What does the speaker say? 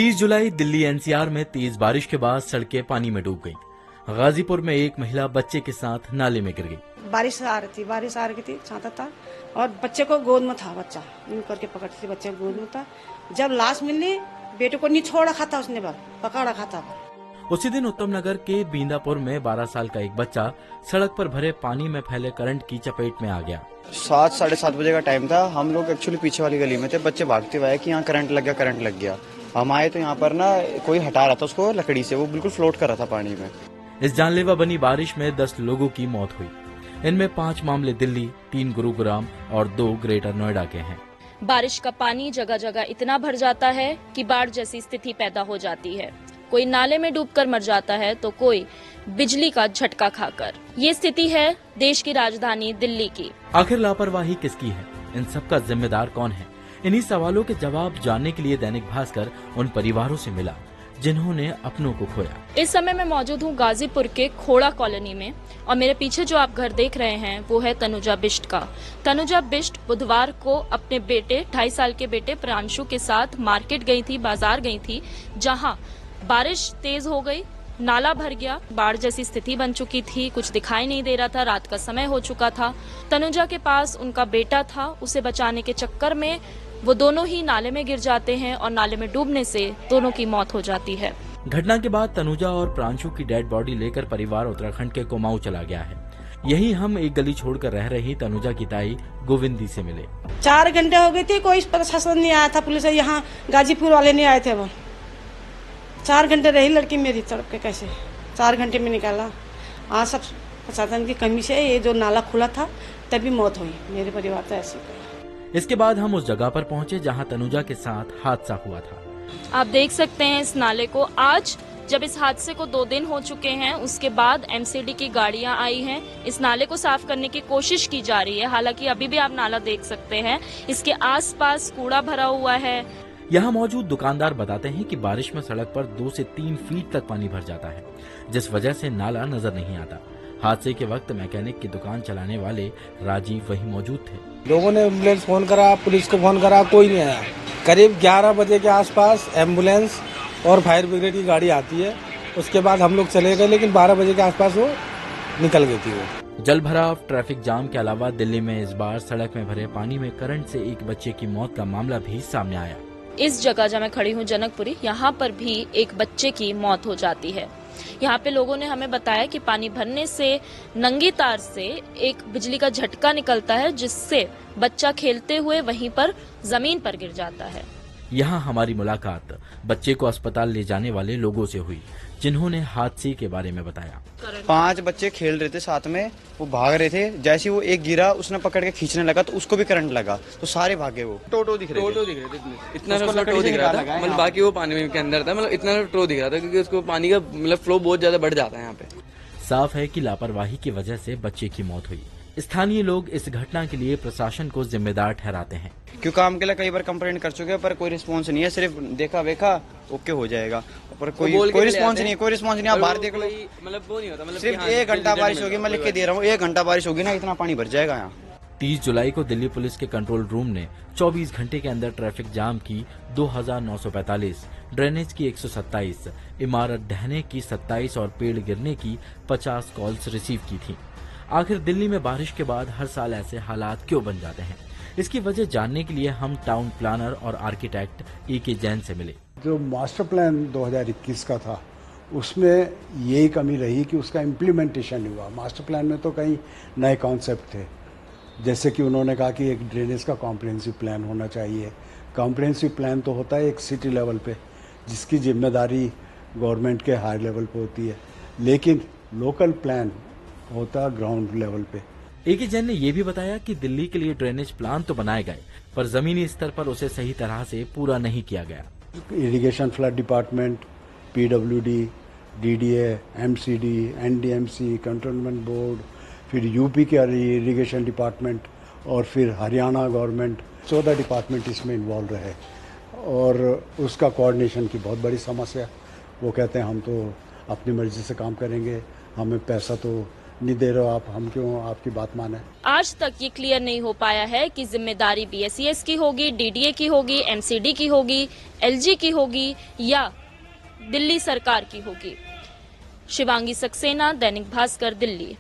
30 जुलाई Delhi NCR में तेज बारिश के बाद सड़कें पानी में डूब गईं। गाजीपुर में एक महिला बच्चे के साथ नाले में गिर गई। बारिश आ रही थी छाता था और बच्चे को गोद में था, बच्चा यूं करके पकड़ती थी, बच्चे को गोद में था। जब लाश मिली बेटे को नहीं छोड़ रखा था, उसने पकड़ रखा था। उसी दिन उत्तम नगर के बींदापुर में 12 साल का एक बच्चा सड़क पर भरे पानी में फैले करंट की चपेट में आ गया। 7 साढ़े 7 बजे का टाइम था। हम लोग एक्चुअली पीछे वाली गली में थे। बच्चे भागते हुए आए कि यहाँ करंट लग गया। हम आए तो यहाँ पर ना कोई हटा रहा था उसको लकड़ी से, वो बिल्कुल फ्लोट कर रहा था पानी में। इस जानलेवा बनी बारिश में 10 लोगों की मौत हुई। इनमें 5 मामले दिल्ली, 3 गुरुग्राम और 2 ग्रेटर नोएडा के हैं। बारिश का पानी जगह जगह इतना भर जाता है कि बाढ़ जैसी स्थिति पैदा हो जाती है। कोई नाले में डूबकर मर जाता है तो कोई बिजली का झटका खाकर। ये स्थिति है देश की राजधानी दिल्ली की। आखिर लापरवाही किसकी है? इन सब का जिम्मेदार कौन है? इन्हीं सवालों के जवाब जानने के लिए दैनिक भास्कर उन परिवारों से मिला जिन्होंने अपनों को खोया। इस समय मैं मौजूद हूँ गाजीपुर के खोड़ा कॉलोनी में और मेरे पीछे जो आप घर देख रहे हैं वो है तनुजा बिष्ट का। तनुजा बिष्ट बुधवार को अपने बेटे 2.5 साल के बेटे प्रांशु के साथ मार्केट गई थी, बाजार गई थी, जहाँ बारिश तेज हो गई, नाला भर गया, बाढ़ जैसी स्थिति बन चुकी थी, कुछ दिखाई नहीं दे रहा था, रात का समय हो चुका था। तनुजा के पास उनका बेटा था, उसे बचाने के चक्कर में वो दोनों ही नाले में गिर जाते हैं और नाले में डूबने से दोनों की मौत हो जाती है। घटना के बाद तनुजा और प्रांशु की डेड बॉडी लेकर परिवार उत्तराखंड के कुमाऊं चला गया है। यही हम एक गली छोड़कर रह रही तनुजा की ताई गोविंदी से मिले। 4 घंटे हो गए थे, कोई प्रशासन नहीं आया था, पुलिस यहाँ गाजीपुर वाले नहीं आए थे। वो 4 घंटे रही लड़की मेरी तड़प के, कैसे 4 घंटे में निकाला। आज सब प्रशासन की कमी से ये जो नाला खुला था तभी मौत हुई। मेरे परिवार तो ऐसे। इसके बाद हम उस जगह पर पहुंचे जहां तनुजा के साथ हादसा हुआ था। आप देख सकते हैं इस नाले को। आज जब इस हादसे को 2 दिन हो चुके हैं, उसके बाद एमसीडी की गाड़ियां आई हैं, इस नाले को साफ करने की कोशिश की जा रही है। हालांकि अभी भी आप नाला देख सकते हैं, इसके आसपास कूड़ा भरा हुआ है। यहाँ मौजूद दुकानदार बताते हैं कि बारिश में सड़क पर 2 से 3 फीट तक पानी भर जाता है, जिस वजह से नाला नजर नहीं आता। हादसे के वक्त मैकेनिक की दुकान चलाने वाले राजीव वहीं मौजूद थे। लोगों ने एम्बुलेंस फोन करा, पुलिस को फोन करा, कोई नहीं आया। करीब 11 बजे के आसपास एम्बुलेंस और फायर ब्रिगेड की गाड़ी आती है। उसके बाद हम लोग चले गए, लेकिन 12 बजे के आसपास वो निकल गई थी। वो जल भराव, ट्रैफिक जाम के अलावा दिल्ली में इस बार सड़क में भरे पानी में करंट से एक बच्चे की मौत का मामला भी सामने आया। इस जगह जहाँ मैं खड़ी हूँ जनकपुरी, यहाँ पर भी एक बच्चे की मौत हो जाती है। यहाँ पे लोगों ने हमें बताया कि पानी भरने से नंगी तार से एक बिजली का झटका निकलता है, जिससे बच्चा खेलते हुए वहीं पर जमीन पर गिर जाता है। यहाँ हमारी मुलाकात बच्चे को अस्पताल ले जाने वाले लोगों से हुई, जिन्होंने हादसे के बारे में बताया। 5 बच्चे खेल रहे थे साथ में, वो भाग रहे थे। जैसे वो एक गिरा, उसने पकड़ के खींचने लगा तो उसको भी करंट लगा, तो सारे भागे। वो टोटो दिख रहे थे, इतना टो दिख रहा था, मतलब बाकी वो पानी के अंदर था, मतलब इतना टो दिख रहा था क्योंकि उसको पानी का मतलब फ्लो बहुत ज्यादा बढ़ जाता है यहाँ पे। साफ है कि लापरवाही की वजह से बच्चे की मौत हुई। स्थानीय लोग इस घटना के लिए प्रशासन को जिम्मेदार ठहराते हैं। क्यों काम के लिए कई बार कंप्लेंट कर चुके हैं, पर कोई रिस्पॉन्स नहीं है। सिर्फ देखा वेखा ओके हो जाएगा, पर कोई रिस्पॉन्स नहीं। आप बाहर देख लो, मतलब वो नहीं होता। मतलब सिर्फ 1 घंटा बारिश होगी, मैं लिख के दे रहा हूँ, 1 घंटा बारिश होगी ना, इतना पानी भर जाएगा यहाँ। 30 जुलाई को दिल्ली पुलिस के कंट्रोल रूम ने 24 घंटे के अंदर ट्रैफिक जाम की 2945, ड्रेनेज की 127, इमारत ढहने की 27 और पेड़ गिरने की 50 कॉल्स रिसीव की थी। आखिर दिल्ली में बारिश के बाद हर साल ऐसे हालात क्यों बन जाते हैं? इसकी वजह जानने के लिए हम टाउन प्लानर और आर्किटेक्ट ए.के. जैन से मिले। जो मास्टर प्लान 2021 का था, उसमें यही कमी रही कि उसका इम्प्लीमेंटेशन हुआ। मास्टर प्लान में तो कई नए कॉन्सेप्ट थे, जैसे कि उन्होंने कहा कि एक ड्रेनेज का कॉम्प्रिहेंसिव प्लान होना चाहिए। कॉम्प्रिहेंसिव प्लान तो होता है एक सिटी लेवल पे, जिसकी जिम्मेदारी गवर्नमेंट के हाई लेवल पे होती है, लेकिन लोकल प्लान होता ग्राउंड लेवल पे। ए.के. जैन ने यह भी बताया कि दिल्ली के लिए ड्रेनेज प्लान तो बनाए गए, पर जमीनी स्तर पर उसे सही तरह से पूरा नहीं किया गया। Irrigation flood department, PWD, DDA, MCD, NDMC, cantonment board, फिर यूपी के इरिगेशन डिपार्टमेंट और फिर हरियाणा गवर्नमेंट, 14 डिपार्टमेंट इसमें इन्वॉल्व रहे और उसका कोऑर्डिनेशन की बहुत बड़ी समस्या। वो कहते हैं हम तो अपनी मर्जी से काम करेंगे, हमें पैसा तो नहीं दे रहे हो आप, हम क्यों आपकी बात माने। आज तक ये क्लियर नहीं हो पाया है कि जिम्मेदारी बीएसईएस की होगी, डीडीए की होगी, एमसीडी की होगी, एलजी की होगी या दिल्ली सरकार की होगी। शिवांगी सक्सेना, दैनिक भास्कर, दिल्ली।